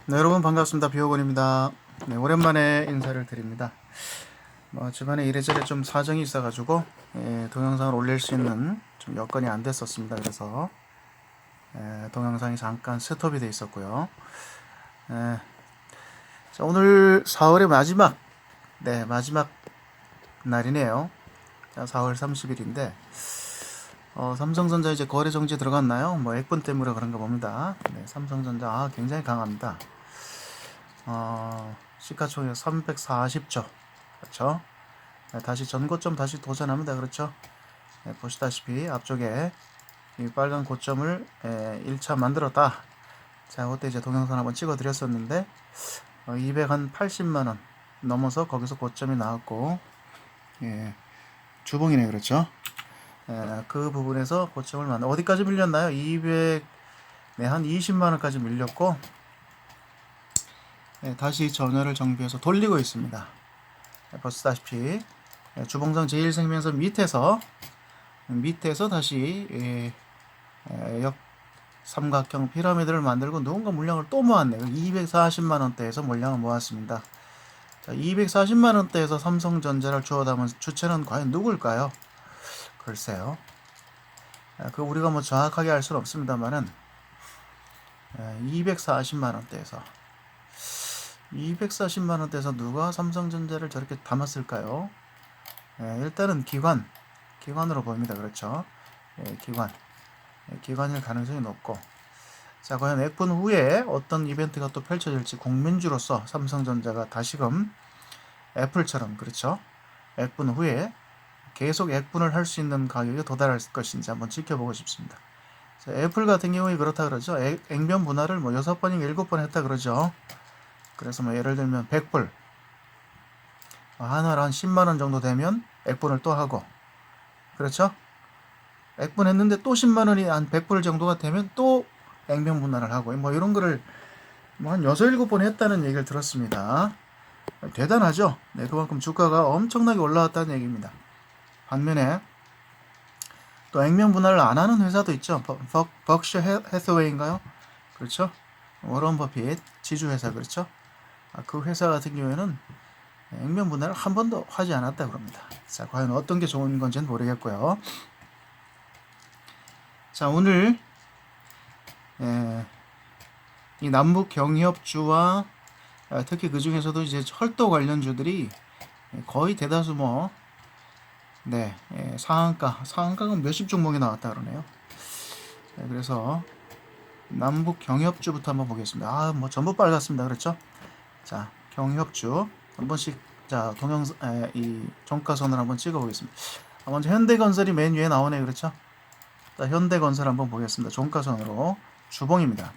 네, 여러분 반갑습니다. 비호건입니다. 네, 오랜만에 인사를 드립니다. 집안에 이래저래 좀 사정이 있어가지고 동영상을 올릴 수 있는 좀 여건이 안 됐었습니다. 그래서 동영상이 잠깐 스톱이 돼 있었고요. 에, 자, 오늘 4월의 마지막 날이네요. 자, 4월 30일인데 삼성전자 이제 거래 정지 들어갔나요? 액분 때문에 그런가 봅니다. 네, 삼성전자 굉장히 강합니다. 시가총액 340조. 그렇죠? 네, 다시 전고점 다시 도전합니다. 그렇죠? 네, 보시다시피 앞쪽에 이 빨간 고점을 1차 만들었다. 자, 그때 이제 동영상 한번 찍어 드렸었는데 280만원 넘어서 거기서 고점이 나왔고, 예, 주봉이네. 그렇죠? 그 부분에서 고점을 어디까지 밀렸나요? 한 20만원까지 밀렸고, 다시 전열을 정비해서 돌리고 있습니다. 보시다시피 주봉상 제1생명선 밑에서 다시 삼각형 피라미드를 만들고 누군가 물량을 또 모았네요. 240만원대에서 물량을 모았습니다. 자, 240만원대에서 삼성전자를 주워 담은 주체는 과연 누굴까요? 글쎄요. 우리가 정확하게 알 수는 없습니다만은 240만원대에서 누가 삼성전자를 저렇게 담았을까요? 일단은 기관으로 보입니다. 그렇죠? 기관일 가능성이 높고, 자, 과연 액분 후에 어떤 이벤트가 또 펼쳐질지 국민주로서 삼성전자가 다시금 애플처럼, 그렇죠? 액분 후에 계속 액분을 할 수 있는 가격에 도달할 것인지 한번 지켜보고 싶습니다. 자, 애플 같은 경우에 그렇다 그러죠. 액면 분할을 6번인가 7번 했다 그러죠. 그래서 예를 들면 100불 하나로 한 10만원 정도 되면 액분을 또 하고, 그렇죠? 액분 했는데 또 10만원이 한 100불 정도가 되면 또 액면 분할을 하고, 이런 거를 한 6, 7번 했다는 얘기를 들었습니다. 대단하죠? 네, 그만큼 주가가 엄청나게 올라왔다는 얘기입니다. 반면에 또 액면 분할을 안 하는 회사도 있죠. 벅셔 해서웨이인가요? 그렇죠? 워런 버핏 지주회사. 그렇죠? 그 회사 같은 경우에는 액면 분할을 한 번도 하지 않았다 그럽니다. 자, 과연 어떤 게 좋은 건지는 모르겠고요. 자, 오늘 이 남북 경협주와 특히 그 중에서도 이제 철도 관련주들이 거의 대다수 상한가가 몇십 종목이 나왔다 그러네요. 그래서 남북 경협주부터 한번 보겠습니다. 전부 빨갛습니다. 그렇죠? 자, 경협주 한 번씩, 자, 이 종가선을 한번 찍어 보겠습니다. 먼저 현대건설이 맨 위에 나오네요. 그렇죠? 자, 현대건설 한번 보겠습니다. 종가선으로 주봉입니다.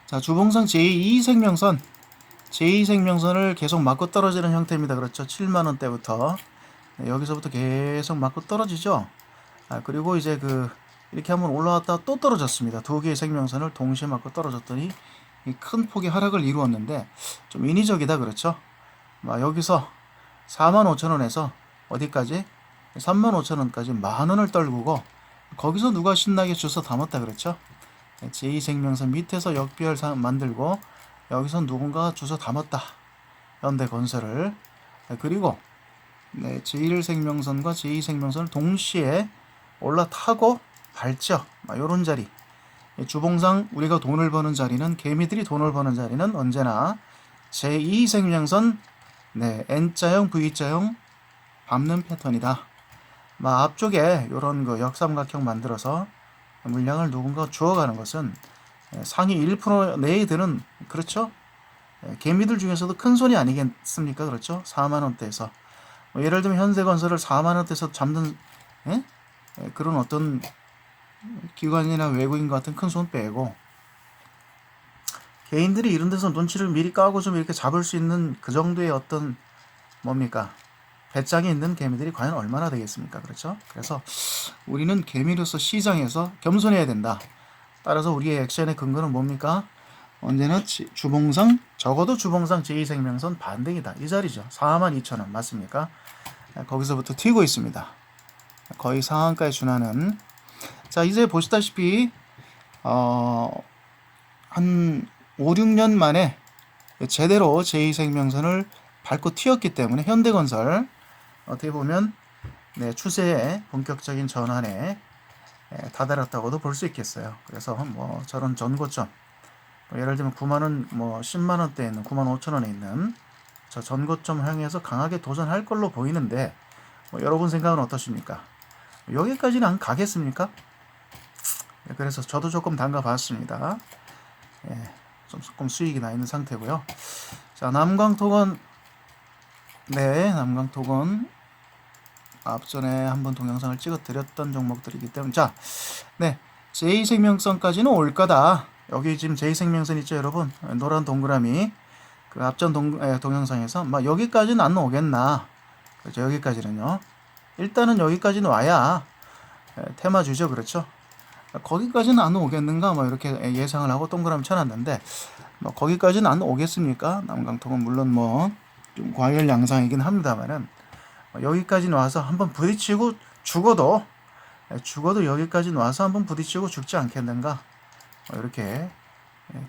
자, 주봉상 제2생명선을 계속 맞고 떨어지는 형태입니다. 그렇죠? 7만원대부터 여기서부터 계속 맞고 떨어지죠. 그리고 이제 이렇게 한번 올라왔다 또 떨어졌습니다. 두 개의 생명선을 동시에 맞고 떨어졌더니 큰 폭의 하락을 이루었는데 좀 인위적이다. 그렇죠? 여기서 45,000원에서 어디까지? 35,000원까지 만원을 떨구고, 거기서 누가 신나게 주워 담았다. 그렇죠? 제2생명선 밑에서 역비열 만들고 여기서 누군가 주워 담았다. 현대건설을. 그리고 제1생명선과 제2생명선을 동시에 올라타고 밟죠. 요런 자리. 주봉상 우리가 돈을 버는 자리는, 개미들이 돈을 버는 자리는 언제나 제2생명선 N자형, V자형 밟는 패턴이다. 앞쪽에 요런 역삼각형 만들어서 물량을 누군가 주워가는 것은 상위 1% 내에 드는, 그렇죠? 개미들 중에서도 큰 손이 아니겠습니까? 그렇죠? 4만원대에서 예를 들면 현대건설을 4만원대에서 잡는 그런 어떤 기관이나 외국인 같은 큰 손 빼고, 개인들이 이런 데서 눈치를 미리 까고 좀 이렇게 잡을 수 있는 그 정도의 어떤 배짱이 있는 개미들이 과연 얼마나 되겠습니까? 그렇죠? 그래서 우리는 개미로서 시장에서 겸손해야 된다. 따라서 우리의 액션의 근거는 뭡니까? 언제나 적어도 주봉상 제2생명선 반등이다. 이 자리죠. 42,000원 맞습니까? 거기서부터 튀고 있습니다. 거의 상한가에 준하는. 자, 이제 보시다시피 한 5, 6년 만에 제대로 제2생명선을 밟고 튀었기 때문에 현대건설 어떻게 보면 네, 추세의 본격적인 전환에 다다랐다고도 볼 수 있겠어요. 그래서 뭐 저런 전고점 뭐 예를 들면 9만원 뭐 10만원대에 있는 9만 5천원에 있는 저 전고점 향해서 강하게 도전할 걸로 보이는데 뭐 여러분 생각은 어떠십니까? 여기까지는 안 가겠습니까? 그래서 저도 조금 담가 봤습니다. 좀 조금 수익이 나 있는 상태고요. 자, 남광토건 네, 남광토건 앞전에 한번 동영상을 찍어 드렸던 종목들이기 때문에 자, 네, 제2생명선까지는 올 거다. 여기 지금 제2생명선 있죠, 여러분? 노란 동그라미 그 앞전 동영상에서 막 여기까지는 안 오겠나? 그렇죠, 여기까지는요. 일단은 여기까지는 와야 테마주죠, 그렇죠? 거기까지는 안 오겠는가? 뭐 이렇게 예상을 하고 동그라미 쳐놨는데 뭐 거기까지는 안 오겠습니까? 남강통은 물론 뭐 좀 과열 양상이긴 합니다만은 여기까지 와서 한번 부딪히고 죽어도 여기까지 와서 한번 부딪히고 죽지 않겠는가? 이렇게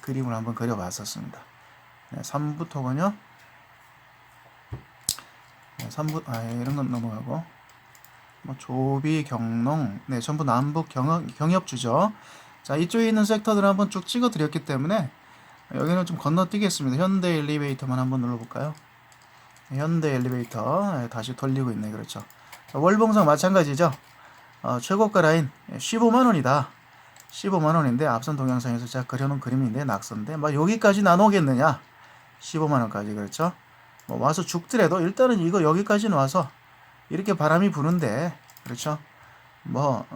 그림을 한번 그려봤었습니다. 네, 3부 토건요. 네, 3부 이런 건 넘어가고 뭐 조비 경농 네 전부 남북 경협주죠. 자, 이쪽에 있는 섹터들을 한번 쭉 찍어 드렸기 때문에 여기는 좀 건너뛰겠습니다. 현대 엘리베이터만 한번 눌러볼까요? 현대 엘리베이터 다시 돌리고 있네. 그렇죠. 자, 월봉상 마찬가지죠. 최고가 라인 15만원이다. 15만원인데 앞선 동영상에서 제가 그려놓은 그림인데 낙서인데 막 여기까지 나오겠느냐? 15만원까지. 그렇죠. 뭐 와서 죽더라도 일단은 이거 여기까지는 와서 이렇게 바람이 부는데 그렇죠. 뭐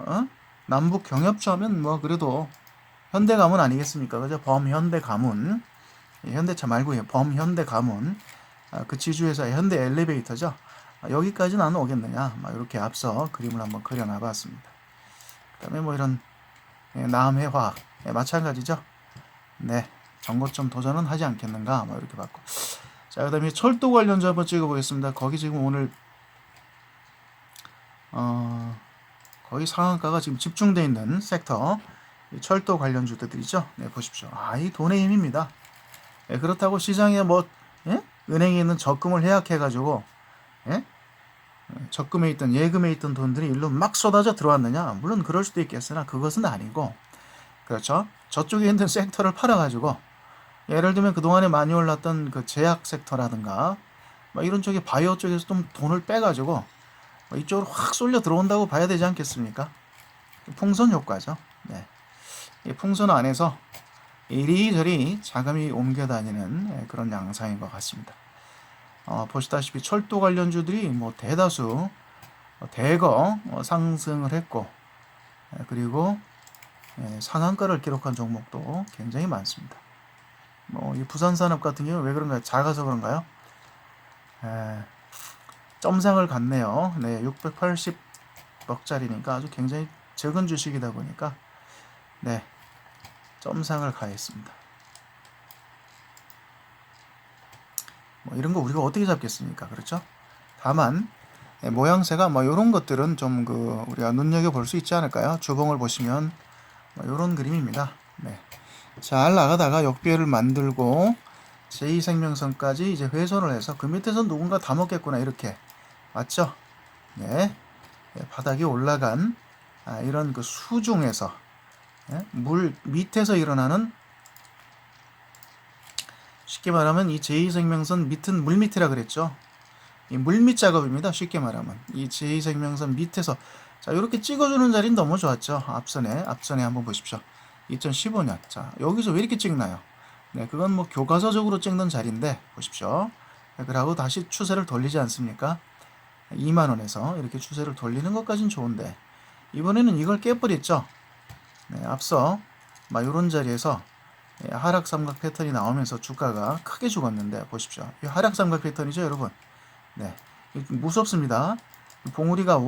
남북 경협주 하면 뭐 그래도 현대가문 아니겠습니까? 그죠? 범현대가문 현대차 말고 범현대가문 그 지주회사의 현대 엘리베이터죠. 여기까지는 안 오겠느냐? 막 이렇게 앞서 그림을 한번 그려놔봤습니다. 그다음에 뭐 이런 남해화학 마찬가지죠. 네, 전고점 도전은 하지 않겠는가? 뭐 이렇게 봤고. 자, 그다음에 철도 관련주 한번 찍어보겠습니다. 거기 지금 오늘 거의 상한가가 지금 집중되어 있는 섹터 철도 관련주들이죠. 네, 보십시오. 이 돈의 힘입니다. 네, 그렇다고 시장에 뭐 은행에 있는 적금을 해약해가지고 적금에 있던 예금에 있던 돈들이 일로 막 쏟아져 들어왔느냐? 물론 그럴 수도 있겠으나 그것은 아니고 그렇죠. 저쪽에 있는 섹터를 팔아가지고 예를 들면 그동안에 많이 올랐던 그 제약 섹터라든가 막 이런 쪽에 바이오 쪽에서 좀 돈을 빼가지고 이쪽으로 확 쏠려 들어온다고 봐야 되지 않겠습니까? 풍선 효과죠. 네. 이 풍선 안에서 이리저리 자금이 옮겨 다니는 그런 양상인 것 같습니다. 보시다시피 철도 관련주들이 뭐 대다수 대거 상승을 했고 그리고 상한가를 기록한 종목도 굉장히 많습니다. 뭐 이 부산산업 같은 경우 왜 그런가요? 작아서 그런가요? 점상을 갔네요. 네, 680억짜리니까 아주 굉장히 적은 주식이다 보니까 네, 점상을 가했습니다. 뭐 이런 거 우리가 어떻게 잡겠습니까? 그렇죠? 다만 모양새가 뭐 이런 것들은 좀 우리가 눈여겨 볼 수 있지 않을까요? 주봉을 보시면 뭐 이런 그림입니다. 네, 잘 나가다가 역배열을 만들고 제2생명선까지 이제 훼손을 해서 그 밑에서 누군가 다 먹겠구나 이렇게 맞죠? 네, 바닥이 올라간 이런 그 수중에서 물 밑에서 일어나는 쉽게 말하면 이 제2생명선 밑은 물밑이라 그랬죠. 이 물밑 작업입니다. 쉽게 말하면 이 제2생명선 밑에서 자 이렇게 찍어주는 자리는 너무 좋았죠. 앞선에 한번 보십시오. 2015년 자 여기서 왜 이렇게 찍나요? 네, 그건 뭐 교과서적으로 찍는 자리인데 보십시오. 그러고 다시 추세를 돌리지 않습니까? 2만원에서 이렇게 추세를 돌리는 것까진 좋은데 이번에는 이걸 깨버렸죠. 네, 앞서 막 이런 자리에서 하락 삼각 패턴이 나오면서 주가가 크게 죽었는데 보십시오. 이 하락 삼각 패턴이죠, 여러분. 네, 무섭습니다. 봉우리가 1,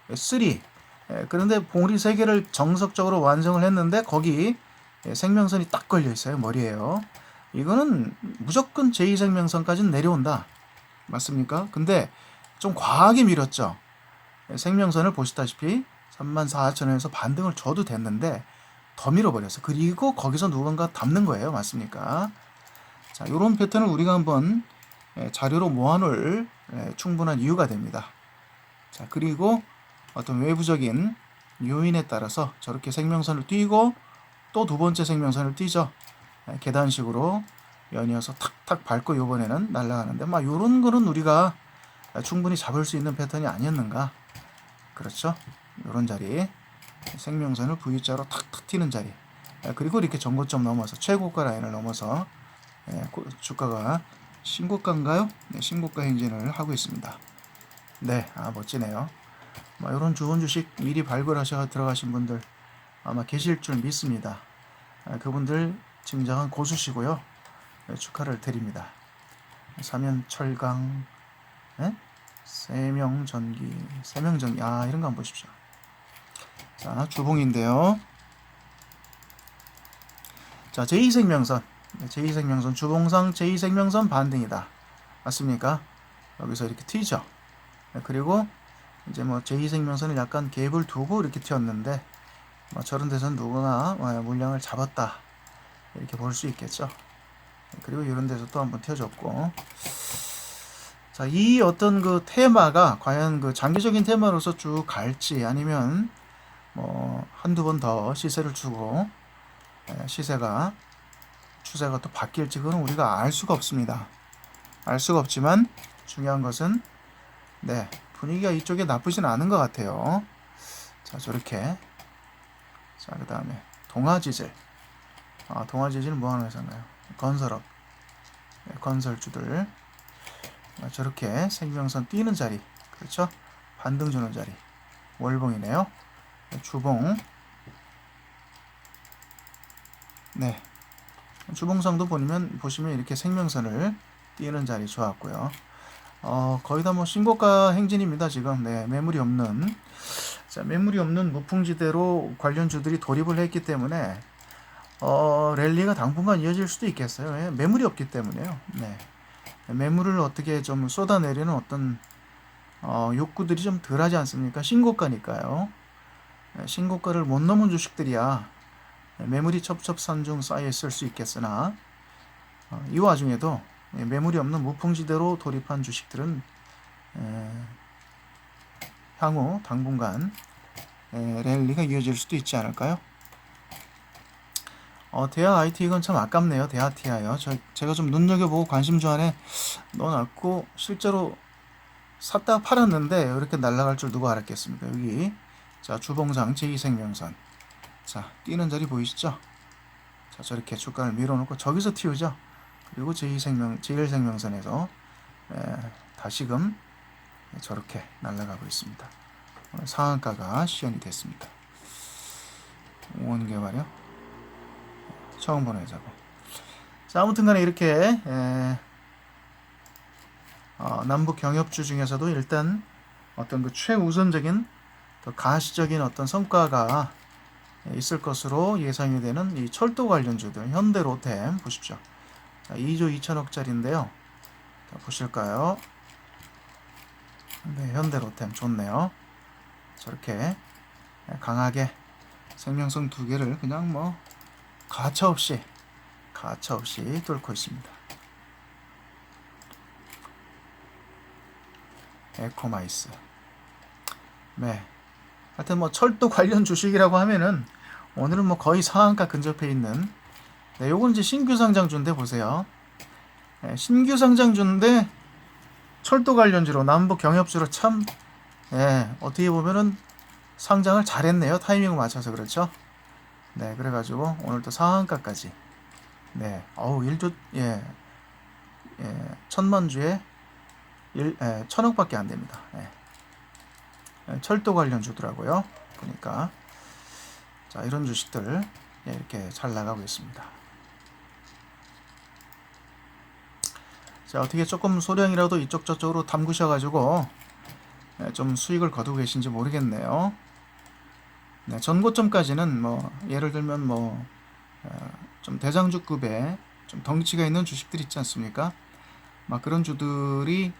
2, 3. 그런데 봉우리 3개를 정석적으로 완성을 했는데 거기 생명선이 딱 걸려 있어요. 머리에요. 이거는 무조건 제2생명선까지는 내려온다. 맞습니까? 근데 좀 과하게 밀었죠. 생명선을 보시다시피 34,000원에서 반등을 줘도 됐는데 더 밀어버렸어. 그리고 거기서 누군가 담는 거예요. 맞습니까? 자, 이런 패턴을 우리가 한번 자료로 모아놓을 충분한 이유가 됩니다. 자, 그리고 어떤 외부적인 요인에 따라서 저렇게 생명선을 띄고 또 두 번째 생명선을 띄죠. 계단식으로 연이어서 탁탁 밟고 요번에는 날아가는데 막 요런 거는 우리가 충분히 잡을 수 있는 패턴이 아니었는가. 그렇죠. 요런 자리 생명선을 V자로 탁탁 튀는 자리, 그리고 이렇게 전고점 넘어서 최고가 라인을 넘어서 주가가 신고가인가요? 네, 신고가 행진을 하고 있습니다. 네, 멋지네요. 이런 좋은 주식 미리 발굴하셔서 들어가신 분들 아마 계실 줄 믿습니다. 그분들 진정한 고수시고요. 축하를 드립니다. 삼연철강, 세명전기, 이런 거 한번 보십시오. 자, 주봉인데요. 자, 제2생명선, 제2생명선 주봉상 제2생명선 반등이다. 맞습니까? 여기서 이렇게 튀죠. 그리고 이제 제2생명선을 약간 갭을 두고 이렇게 튀었는데 저런 데서는 누구나 물량을 잡았다. 이렇게 볼 수 있겠죠. 그리고 이런 데서 또 한번 튀어줬고, 자, 이 어떤 그 테마가 과연 그 장기적인 테마로서 쭉 갈지 아니면 한두 번 더 시세를 주고 추세가 또 바뀔지 그건 우리가 알 수가 없습니다. 알 수가 없지만 중요한 것은 분위기가 이쪽에 나쁘진 않은 것 같아요. 자, 저렇게. 자, 그 다음에 동아지질. 동아지질 뭐 하는 회사인가요? 건설업. 건설주들. 저렇게 생명선 뛰는 자리. 그렇죠? 반등 주는 자리. 월봉이네요. 주봉. 네. 주봉상도 보시면 이렇게 생명선을 띄는 자리 좋았고요. 거의 다 신고가 행진입니다, 지금. 네, 매물이 없는. 자, 매물이 없는 무풍지대로 관련주들이 돌입을 했기 때문에, 랠리가 당분간 이어질 수도 있겠어요. 예, 매물이 없기 때문에요. 네. 매물을 어떻게 좀 쏟아내리는 어떤, 욕구들이 좀 덜 하지 않습니까? 신고가니까요. 신고가를 못 넘은 주식들이야 매물이 첩첩산중 쌓여 있을 수 있겠으나, 이 와중에도 매물이 없는 무풍지대로 돌입한 주식들은 향후 당분간 랠리가 이어질 수도 있지 않을까요? 대하 IT 이건 참 아깝네요. 대하 TI요. 제가 좀 눈여겨보고 관심 주안에 넣어놨고 실제로 샀다가 팔았는데 이렇게 날아갈 줄 누가 알았겠습니까? 여기 자, 주봉상 제2생명선. 자, 뛰는 자리 보이시죠? 자, 저렇게 주가를 밀어놓고 저기서 튀우죠. 그리고 제1생명선에서 다시금 저렇게 날아가고 있습니다. 오늘 상한가가 시연이 됐습니다. 원개발이요? 처음 보는 회사고. 자, 아무튼 간에 이렇게 남북 경협주 중에서도 일단 어떤 그 최우선적인 더 가시적인 어떤 성과가 있을 것으로 예상이 되는 이 철도 관련주들, 현대로템 보십시오. 자, 2조 2천억짜리인데요. 자, 보실까요? 네, 현대로템 좋네요. 저렇게 강하게 생명성 두 개를 그냥 가차없이 뚫고 있습니다. 에코마이스. 네. 하여튼 철도 관련 주식이라고 하면은 오늘은 거의 상한가 근접해 있는, 요건 이제 신규 상장주인데 보세요. 신규 상장주인데 철도 관련주로 남북 경협주로 참 어떻게 보면은 상장을 잘했네요. 타이밍을 맞춰서. 그렇죠? 네, 그래가지고 오늘도 상한가까지. 네, 1조 1000만주에 1000억밖에 안 됩니다. 철도 관련 주더라고요. 보니까. 자, 이런 주식들 이렇게 잘 나가고 있습니다. 자, 어떻게 조금 소량이라도 이쪽 저쪽으로 담그셔가지고 좀 수익을 거두고 계신지 모르겠네요. 네, 전고점까지는 예를 들면 좀 대장주급의 좀 덩치가 있는 주식들 있지 않습니까? 그런 주들이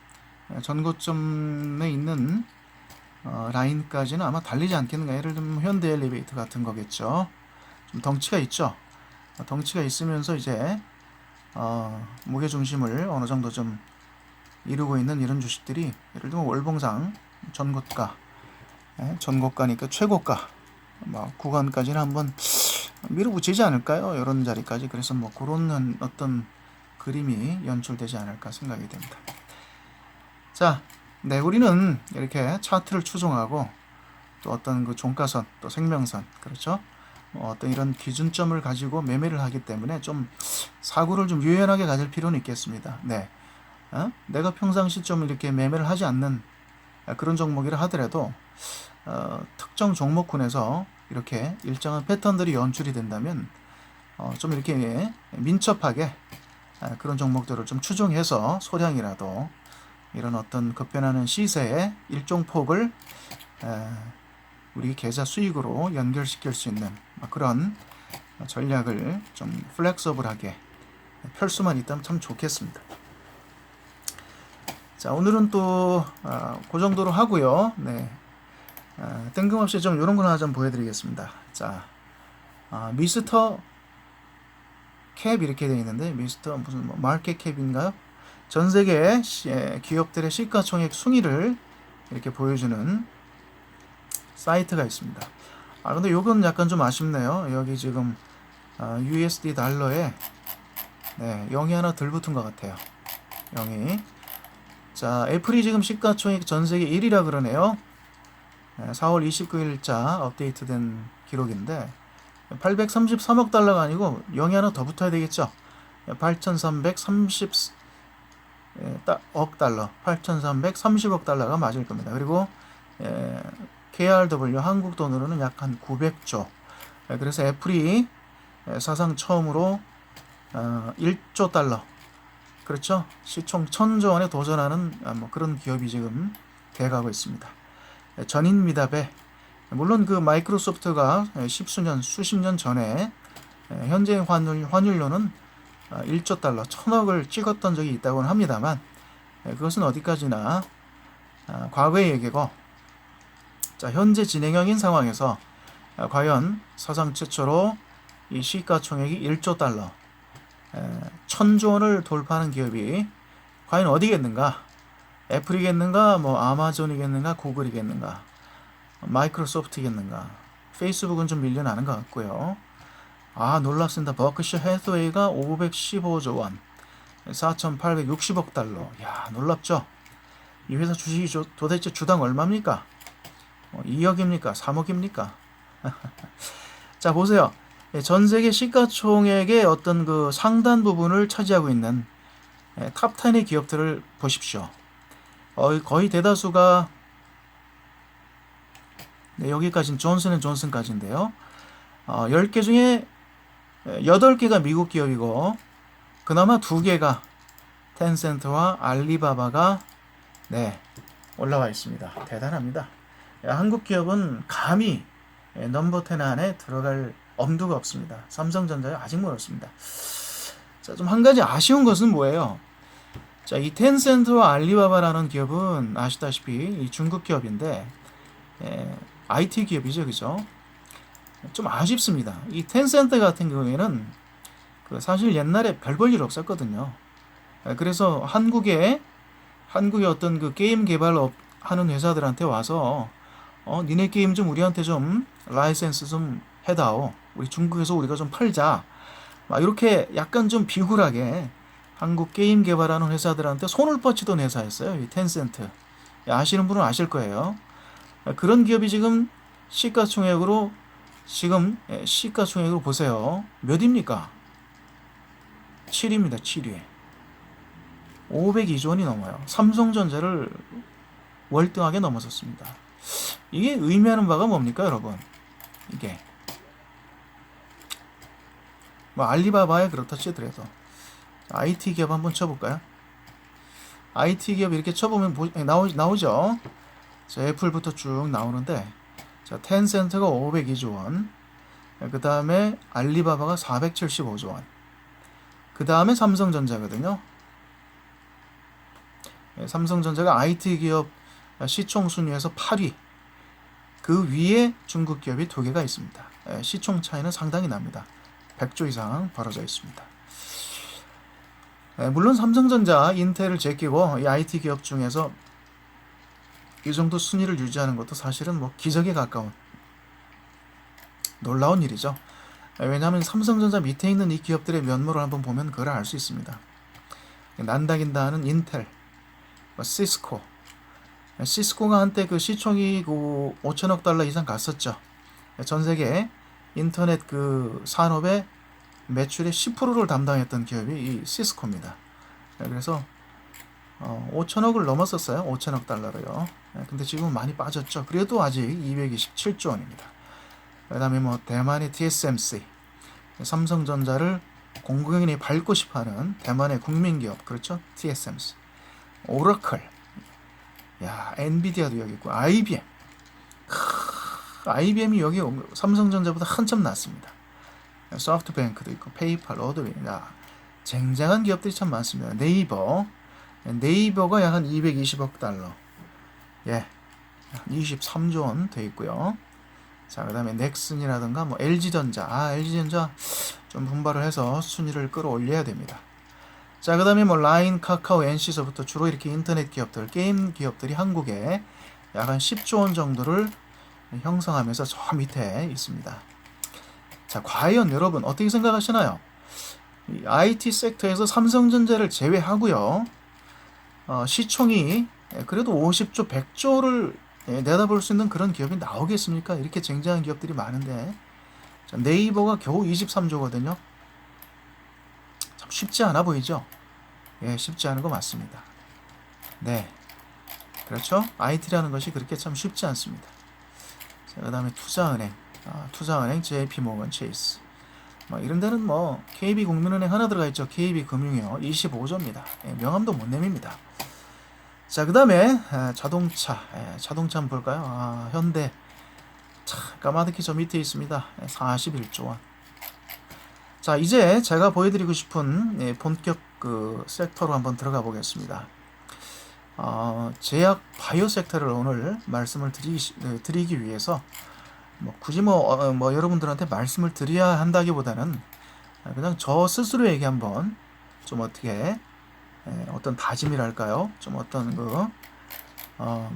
전고점에 있는 라인까지는 아마 달리지 않겠는가. 예를 들면 현대엘리베이터 같은 거겠죠. 좀 덩치가 있죠. 덩치가 있으면서 이제 무게 중심을 어느 정도 좀 이루고 있는 이런 주식들이 예를 들면 월봉상 전고가, 전고가니까 최고가 뭐 구간까지는 한번 밀어붙이지 않을까요? 이런 자리까지. 그래서 뭐 그런 어떤 그림이 연출되지 않을까 생각이 됩니다. 자, 네, 우리는 이렇게 차트를 추종하고 또 어떤 그 종가선, 또 생명선, 그렇죠? 어떤 이런 기준점을 가지고 매매를 하기 때문에 좀 사고를 좀 유연하게 가질 필요는 있겠습니다. 네, 내가 평상시 좀 이렇게 매매를 하지 않는 그런 종목이라 하더라도 특정 종목군에서 이렇게 일정한 패턴들이 연출이 된다면 좀 이렇게 민첩하게 그런 종목들을 좀 추종해서 소량이라도 이런 어떤 급변하는 시세의 일종 폭을 우리 계좌 수익으로 연결시킬 수 있는 그런 전략을 좀 플렉서블하게 펼 수만 있다면 참 좋겠습니다. 자, 오늘은 또 그 정도로 하고요. 네, 뜬금없이 좀 이런 거 하나 좀 보여드리겠습니다. 자, 미스터 캡 이렇게 되어 있는데 미스터 무슨 뭐 마켓 캡인가요? 전 세계 기업들의 시가총액 순위를 이렇게 보여주는 사이트가 있습니다. 근데 요건 약간 좀 아쉽네요. 여기 지금 USD 달러에 0이 하나 덜 붙은 것 같아요. 0이. 자, 애플이 지금 시가총액 전세계 1위라 그러네요. 4월 29일자 업데이트된 기록인데 833억 달러가 아니고 0이 하나 더 붙어야 되겠죠. 8,330억 달러, 8,330억 달러가 맞을 겁니다. 그리고 KRW 한국 돈으로는 약 한 900조. 그래서 애플이 사상 처음으로 1조 달러, 그렇죠? 시총 1000조 원에 도전하는 뭐 그런 기업이 지금 돼가고 있습니다. 전인미답에 물론 그 마이크로소프트가 수십 년 전에 현재 환율로는 1조 달러, 1000억을 찍었던 적이 있다고는 합니다만 그것은 어디까지나 과거의 얘기고, 자, 현재 진행형인 상황에서 과연 사상 최초로 이 시가총액이 1조 달러, 1000조 원을 돌파하는 기업이 과연 어디겠는가? 애플이겠는가? 뭐 아마존이겠는가? 구글이겠는가? 마이크로소프트겠는가? 페이스북은 좀 밀려나는 것 같고요. 놀랍습니다. 버크셔 해서웨이가 515조 원, 4,860억 달러. 야, 놀랍죠? 이 회사 주식이 도대체 주당 얼마입니까? 2억입니까? 3억입니까? 자, 보세요. 전 세계 시가총액의 어떤 그 상단 부분을 차지하고 있는 탑 10의 기업들을 보십시오. 거의 대다수가 여기까지는 존슨앤존슨까지인데요. 10개 중에 8개가 미국 기업이고 그나마 2개가 텐센트와 알리바바가 올라와 있습니다. 대단합니다. 한국 기업은 감히 넘버 10 안에 들어갈 엄두가 없습니다. 삼성전자에 아직 멀었습니다. 자, 좀 한 가지 아쉬운 것은 뭐예요? 자, 이 텐센트와 알리바바라는 기업은 아시다시피 이 중국 기업인데 IT 기업이죠, 그죠? 좀 아쉽습니다. 이 텐센트 같은 경우에는 사실 옛날에 별 볼 일 없었거든요. 그래서 한국의 어떤 그 게임 개발업 하는 회사들한테 와서 니네 게임 좀 우리한테 좀 라이센스 좀 해다오. 우리 중국에서 우리가 좀 팔자. 막 이렇게 약간 좀 비굴하게 한국 게임 개발하는 회사들한테 손을 뻗치던 회사였어요. 이 텐센트. 아시는 분은 아실 거예요. 그런 기업이 지금 시가총액으로 보세요. 몇입니까? 7위입니다. 7위. 502조 원이 넘어요. 삼성전자를 월등하게 넘어섰습니다. 이게 의미하는 바가 뭡니까, 여러분? 이게 뭐 알리바바에 그렇다 치더라도 IT 기업 한번 쳐볼까요? IT 기업 이렇게 쳐보면 나오죠. 자, 애플부터 쭉 나오는데, 자, 텐센트가 502조 원, 그 다음에 알리바바가 475조 원, 그 다음에 삼성전자거든요. 삼성전자가 IT 기업 시총 순위에서 8위. 그 위에 중국 기업이 2개가 있습니다. 시총 차이는 상당히 납니다. 100조 이상 벌어져 있습니다. 물론 삼성전자, 인텔을 제끼고 이 IT 기업 중에서 이 정도 순위를 유지하는 것도 사실은 뭐 기적에 가까운 놀라운 일이죠. 왜냐하면 삼성전자 밑에 있는 이 기업들의 면모를 한번 보면 그걸 알 수 있습니다. 난다긴다 하는 인텔, 시스코. 시스코가 한때 그 시총이 5천억 달러 이상 갔었죠. 전 세계 인터넷 그 산업의 매출의 10%를 담당했던 기업이 이 시스코입니다. 그래서 5천억을 넘었었어요. 5천억 달러로요. 근데 지금은 많이 빠졌죠. 그래도 아직 227조 원입니다. 그 다음에 뭐 대만의 TSMC, 삼성전자를 공공연히 밟고 싶어하는 대만의 국민기업, 그렇죠? TSMC, 오라클, 야, 엔비디아도 여기 있고, IBM. IBM이 여기 삼성전자보다 한참 낫습니다. 소프트뱅크도 있고, 페이팔, 어도비. 쟁쟁한 기업들이 참 많습니다. 네이버가 약 한 220억 달러. 예. 23조 원 돼 있고요. 자, 그 다음에 넥슨이라든가 뭐 LG전자. LG전자 좀 분발을 해서 순위를 끌어올려야 됩니다. 자, 그 다음에 뭐 라인, 카카오, NC서부터 주로 이렇게 인터넷 기업들, 게임 기업들이 한국에 약 한 10조 원 정도를 형성하면서 저 밑에 있습니다. 자, 과연 여러분 어떻게 생각하시나요? 이 IT 섹터에서 삼성전자를 제외하고요. 시총이 그래도 50조, 100조를 내다볼 수 있는 그런 기업이 나오겠습니까? 이렇게 쟁쟁한 기업들이 많은데. 자, 네이버가 겨우 23조거든요. 참 쉽지 않아 보이죠? 예, 쉽지 않은 거 맞습니다. 네. 그렇죠? IT라는 것이 그렇게 참 쉽지 않습니다. 자, 그 다음에 투자은행, JP모건 체이스. 뭐 이런 데는 뭐 KB국민은행 하나 들어가 있죠. KB금융이요. 25조입니다. 예, 명함도 못 내밉니다. 자, 그 다음에 자동차 한번 볼까요? 현대. 까마득히 저 밑에 있습니다. 41조 원. 자, 이제 제가 보여드리고 싶은 본격 그 섹터로 한번 들어가 보겠습니다. 제약 바이오 섹터를 오늘 말씀을 드리기 위해서 뭐 굳이 뭐 여러분들한테 말씀을 드려야 한다기보다는 그냥 저 스스로에게 한번 좀 어떻게 어떤 다짐이랄까요? 좀 어떤 그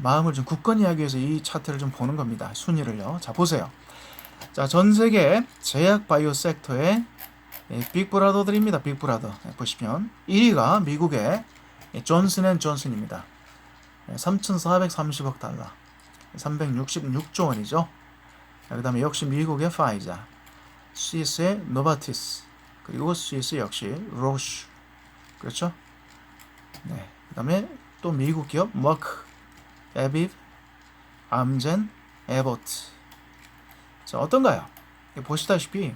마음을 좀 굳건히 하기 위해서 이 차트를 좀 보는 겁니다. 순위를요. 자, 보세요. 자, 전 세계 제약 바이오 섹터의 빅브라더들입니다. 빅브라더. 보시면 1위가 미국의 존슨앤존슨입니다. 3,430억 달러. 366조 원이죠. 그 다음에 역시 미국의 파이자, 스위스의 노바티스, 그리고 스위스 역시 로슈. 그렇죠? 네. 그 다음에 또 미국 기업 머크, 에비브, 암젠, 에보트. 자, 어떤가요? 보시다시피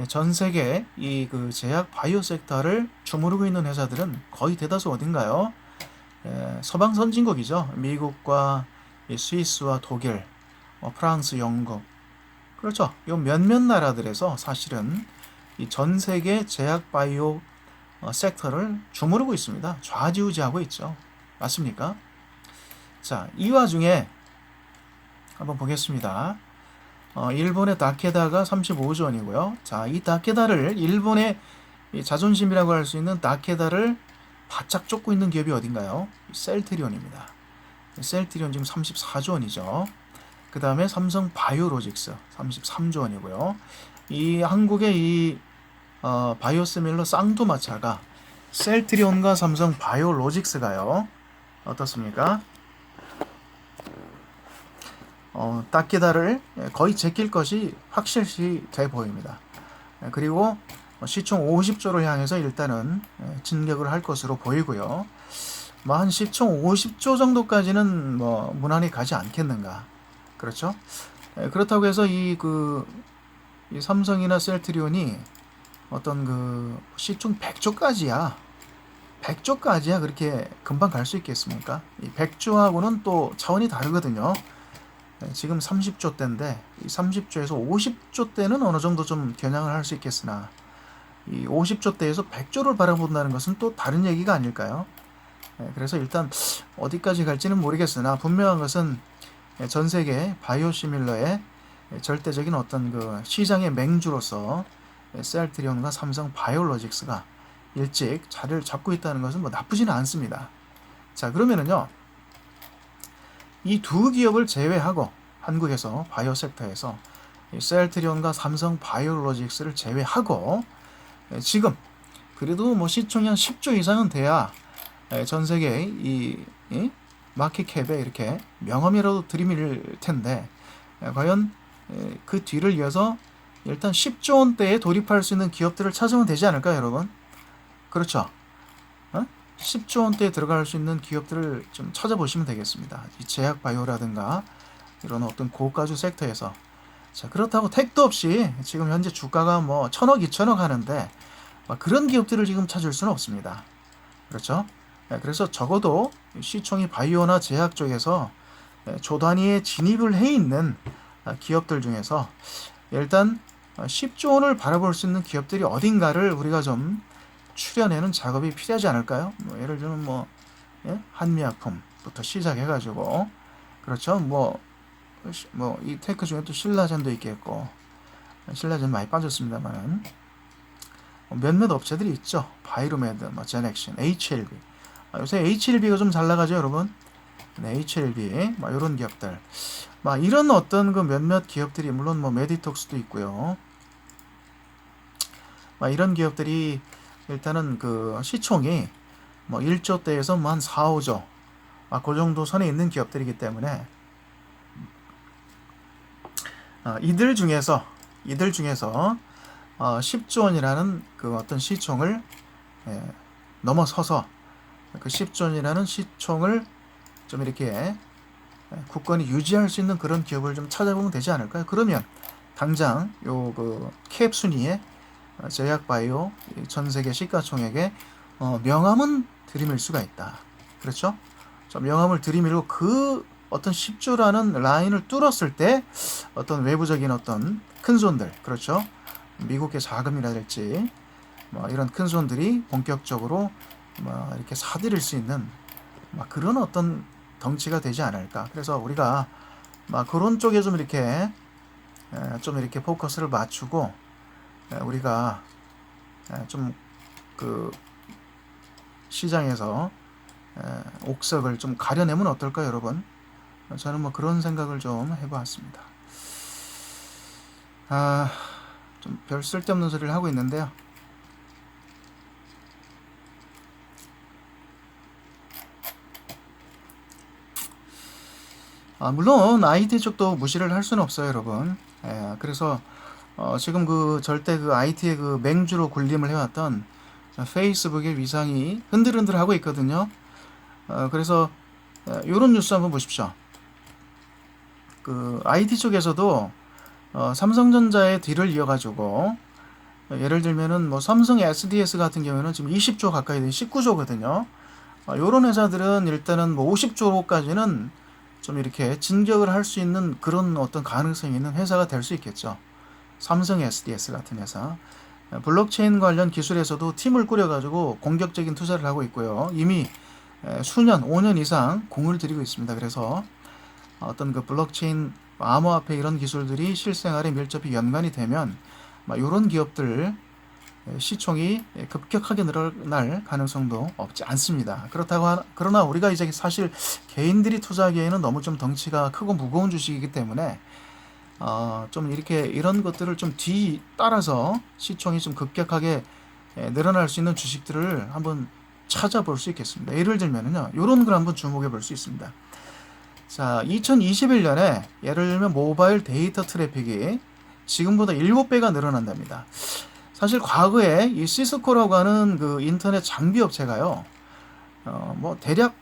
전 세계 이 그 제약 바이오 섹터를 주무르고 있는 회사들은 거의 대다수 어딘가요? 서방 선진국이죠. 미국과 스위스와 독일, 프랑스, 영국. 그렇죠. 이 몇몇 나라들에서 사실은 이 전 세계 제약 바이오 섹터를 주무르고 있습니다. 좌지우지하고 있죠. 맞습니까? 자, 이 와중에 한번 보겠습니다. 일본의 다케다가 35조 원이고요. 자, 이 다케다를 일본의 자존심이라고 할 수 있는 다케다를 바짝 쫓고 있는 기업이 어딘가요? 셀트리온입니다. 셀트리온 지금 34조 원이죠. 그 다음에 삼성 바이오로직스 33조 원이고요. 이 한국의 이 바이오시밀러 쌍두마차가 셀트리온과 삼성 바이오로직스가요. 어떻습니까? 다케다를 거의 제낄 것이 확실시 돼 보입니다. 그리고 시총 50조를 향해서 일단은 진격을 할 것으로 보이고요. 뭐 한 시총 50조 정도까지는 뭐 무난히 가지 않겠는가. 그렇죠? 그렇다고 해서 이 삼성이나 셀트리온이 어떤 그 시총 100조까지야 그렇게 금방 갈 수 있겠습니까? 이 100조하고는 또 차원이 다르거든요. 지금 30조 대인데 이 30조에서 50조 대는 어느 정도 좀 겨냥을 할 수 있겠으나 이 50조 대에서 100조를 바라본다는 것은 또 다른 얘기가 아닐까요? 그래서 일단 어디까지 갈지는 모르겠으나 분명한 것은 전 세계 바이오시밀러의 절대적인 어떤 그 시장의 맹주로서 셀트리온과 삼성 바이오로직스가 일찍 자리를 잡고 있다는 것은 뭐 나쁘지는 않습니다. 자, 그러면은요, 이 두 기업을 제외하고 한국에서 바이오 섹터에서 셀트리온과 삼성 바이오로직스를 제외하고 지금 그래도 뭐 시총이 한 10조 이상은 돼야 전 세계 이 마켓캡에 이렇게 명함이라도 들이밀 텐데 과연 그 뒤를 이어서 일단 10조 원대에 돌입할 수 있는 기업들을 찾으면 되지 않을까요, 여러분? 그렇죠. 10조 원대에 들어갈 수 있는 기업들을 좀 찾아보시면 되겠습니다. 이 제약 바이오라든가 이런 어떤 고가주 섹터에서. 자, 그렇다고 택도 없이 지금 현재 주가가 뭐 1000억, 2000억 하는데 그런 기업들을 지금 찾을 수는 없습니다. 그렇죠? 그래서 적어도 시총이 바이오나 제약 쪽에서 조단위에 진입을 해 있는 기업들 중에서 일단 10조 원을 바라볼 수 있는 기업들이 어딘가를 우리가 좀 추려내는 작업이 필요하지 않을까요? 뭐 예를 들면 뭐 한미약품부터 시작해가지고 그렇죠? 뭐 이 테크 중에 또 신라젠도 있겠고 신라젠 많이 빠졌습니다만 몇몇 업체들이 있죠. 바이로메드, 뭐 제넥신, HLB. 요새 HLB가 좀 잘 나가죠, 여러분. 네, HLB, 뭐 이런 기업들. 막 이런 어떤 그 몇몇 기업들이 물론 뭐 메디톡스도 있고요. 막 이런 기업들이 일단은 그 시총이 뭐 1조대에서 뭐 한 4, 5조 그 정도 선에 있는 기업들이기 때문에 이들 중에서 10조 원이라는 그 어떤 시총을 넘어서서 그 10조 원이라는 시총을 좀 이렇게 굳건히 유지할 수 있는 그런 기업을 좀 찾아보면 되지 않을까요? 그러면 당장 요 그 캡 순위에 제약바이오 전 세계 시가총액에 명함은 들이밀 수가 있다. 그렇죠? 명함을 들이밀고 그 어떤 10조라는 라인을 뚫었을 때 어떤 외부적인 어떤 큰 손들, 그렇죠? 미국의 자금이라든지 뭐 이런 큰 손들이 본격적으로 뭐 이렇게 사들일 수 있는 그런 어떤 덩치가 되지 않을까. 그래서 우리가 그런 쪽에 좀 이렇게 포커스를 맞추고 우리가 좀 그 시장에서 옥석을 좀 가려내면 어떨까요, 여러분? 저는 뭐 그런 생각을 좀 해보았습니다. 좀 별 쓸데없는 소리를 하고 있는데요. 물론 IT 쪽도 무시를 할 수는 없어요, 여러분. 그래서 지금 그 절대 그 IT의 그 맹주로 군림을 해왔던 페이스북의 위상이 흔들흔들하고 있거든요. 그래서 이런 뉴스 한번 보십시오. 그 IT 쪽에서도 삼성전자의 뒤를 이어가지고 예를 들면은 뭐 삼성 SDS 같은 경우는 지금 20조 가까이 된 19조거든요. 이런 회사들은 일단은 뭐 50조까지는 좀 이렇게 진격을 할 수 있는 그런 어떤 가능성이 있는 회사가 될 수 있겠죠. 삼성 SDS 같은 회사. 블록체인 관련 기술에서도 팀을 꾸려가지고 공격적인 투자를 하고 있고요. 이미 수년, 5년 이상 공을 들이고 있습니다. 그래서 어떤 그 블록체인, 암호화폐 이런 기술들이 실생활에 밀접히 연관이 되면 이런 기업들 시총이 급격하게 늘어날 가능성도 없지 않습니다. 그러나 우리가 이제 사실 개인들이 투자하기에는 너무 좀 덩치가 크고 무거운 주식이기 때문에 좀 이렇게 이런 것들을 좀 뒤따라서 시총이 좀 급격하게 늘어날 수 있는 주식들을 한번 찾아볼 수 있겠습니다. 예를 들면은요, 이런 걸 한번 주목해 볼 수 있습니다. 자, 2021년에 예를 들면 모바일 데이터 트래픽이 지금보다 7배가 늘어난답니다. 사실 과거에 이 시스코라고 하는 그 인터넷 장비 업체가요, 뭐 대략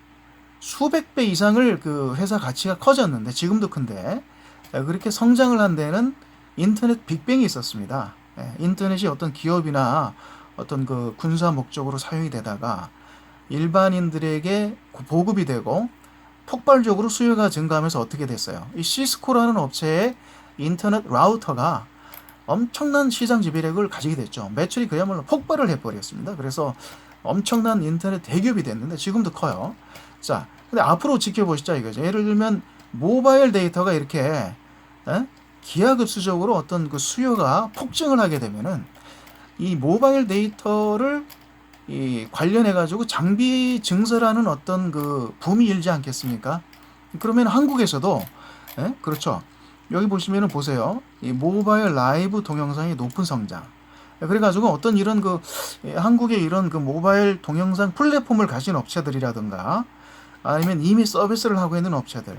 수백 배 이상을 그 회사 가치가 커졌는데 지금도 큰데 그렇게 성장을 한 데는 인터넷 빅뱅이 있었습니다. 인터넷이 어떤 기업이나 어떤 그 군사 목적으로 사용이 되다가 일반인들에게 보급이 되고 폭발적으로 수요가 증가하면서 어떻게 됐어요? 이 시스코라는 업체의 인터넷 라우터가 엄청난 시장 지배력을 가지게 됐죠. 매출이 그야말로 폭발을 해버렸습니다. 그래서 엄청난 인터넷 대기업이 됐는데 지금도 커요. 자, 근데 앞으로 지켜보시죠 이거죠. 예를 들면 모바일 데이터가 이렇게 기하급수적으로 어떤 그 수요가 폭증을 하게 되면은 이 모바일 데이터를 이 관련해 가지고 장비 증설하는 어떤 그 붐이 일지 않겠습니까? 그러면 한국에서도 예? 그렇죠. 여기 보시면은 보세요. 이 모바일 라이브 동영상의 높은 성장. 그래가지고 어떤 이런 그 한국의 이런 그 모바일 동영상 플랫폼을 가진 업체들이라든가 아니면 이미 서비스를 하고 있는 업체들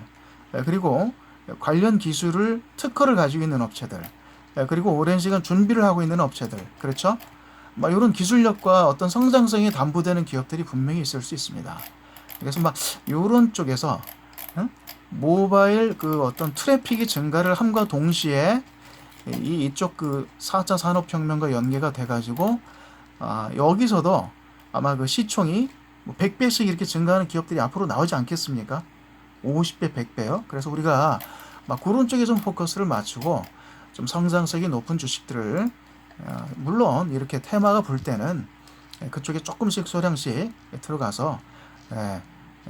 그리고 관련 기술을 특허를 가지고 있는 업체들 그리고 오랜 시간 준비를 하고 있는 업체들 그렇죠? 막 이런 기술력과 어떤 성장성이 담보되는 기업들이 분명히 있을 수 있습니다. 그래서 막 이런 쪽에서 모바일 그 어떤 트래픽이 증가를 함과 동시에 이쪽 그 4차 산업혁명과 연계가 돼가지고 여기서도 아마 그 시총이 뭐 100배씩 이렇게 증가하는 기업들이 앞으로 나오지 않겠습니까? 50배, 100배요. 그래서 우리가 막 그런 쪽에 좀 포커스를 맞추고 좀 성장성이 높은 주식들을 물론 이렇게 테마가 불 때는 그쪽에 조금씩 소량씩 들어가서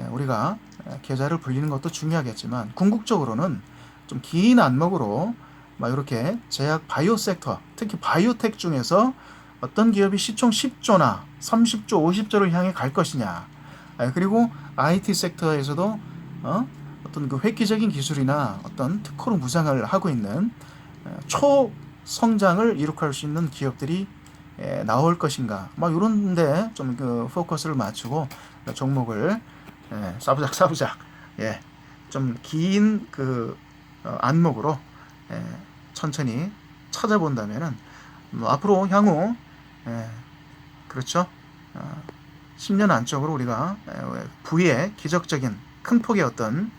우리가 계좌를 불리는 것도 중요하겠지만 궁극적으로는 좀 긴 안목으로 막 이렇게 제약 바이오 섹터, 특히 바이오텍 중에서 어떤 기업이 시총 10조나 30조, 50조를 향해 갈 것이냐. 그리고 IT 섹터에서도 어떤 그 획기적인 기술이나 어떤 특허로 무장을 하고 있는 초성장을 이룩할 수 있는 기업들이 나올 것인가. 막 이런데 좀 그 포커스를 맞추고 종목을 싸부작 좀 긴 그 안목으로 천천히 찾아본다면은 뭐 앞으로 향후 그렇죠. 10년 안쪽으로 우리가 부의 기적적인 큰 폭의 어떤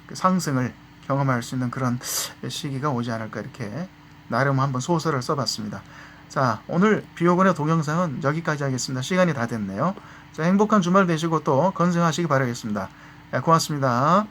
그 상승을 경험할 수 있는 그런 시기가 오지 않을까 이렇게 나름 한번 소설을 써봤습니다. 자, 오늘 비오건의 동영상은 여기까지 하겠습니다. 시간이 다 됐네요. 자, 행복한 주말 되시고 또 건승하시기 바라겠습니다. 고맙습니다.